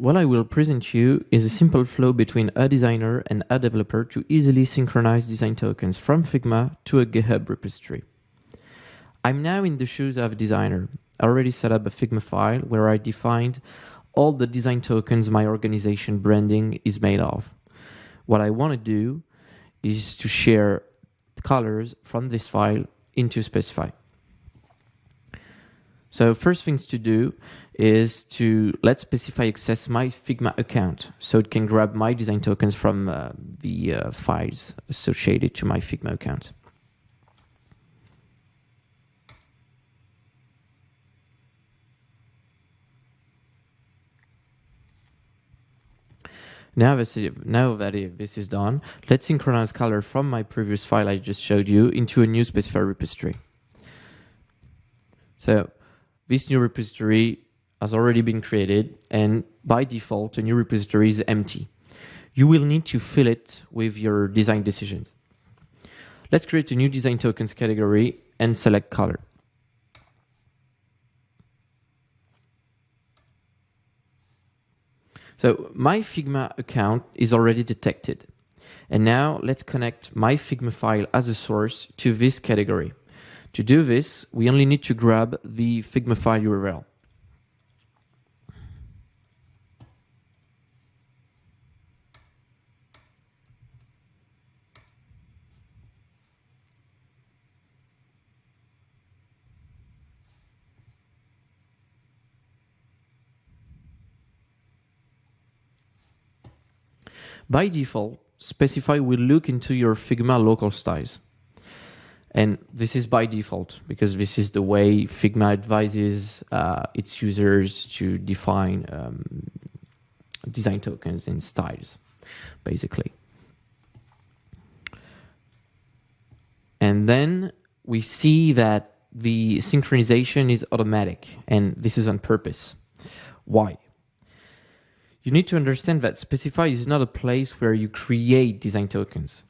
what I will present you is a simple flow between a designer and a developer to easily synchronize design tokens from Figma to a GitHub repository. I'm now in the shoes of a designer. I already set up a Figma file where I defined all the design tokens my organization branding is made of. What I want to do is to share colors from this file into Specify. So first things to do is to let Specify access my Figma account so it can grab my design tokens from the files associated to my Figma account. Now that this is done, let's synchronize color from my previous file I just showed you into a new Specify repository. So this new repository has already been created, and by default, a new repository is empty. You will need to fill it with your design decisions. Let's create a new design tokens category and select color. So my Figma account is already detected. And now let's connect my Figma file as a source to this category. To do this, we only need to grab the Figma file URL. By default, Specify will look into your Figma local styles. And this is by default, because this is the way Figma advises its users to define design tokens and styles, basically. And then we see that the synchronization is automatic, and this is on purpose. Why? You need to understand that Specify is not a place where you create design tokens.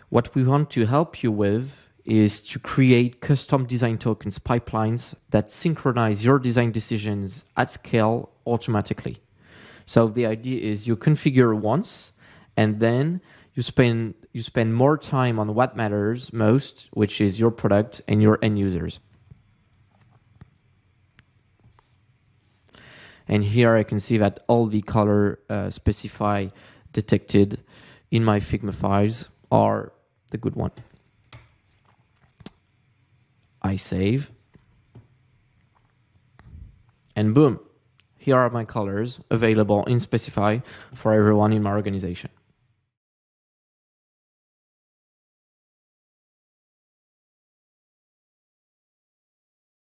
What we want to help you with is to create custom design tokens pipelines that synchronize your design decisions at scale automatically. So the idea is you configure once, and then you spend more time on what matters most, which is your product and your end users. And here I can see that all the color Specify detected in my Figma files are the good one. I save. And boom, here are my colors available in Specify for everyone in my organization.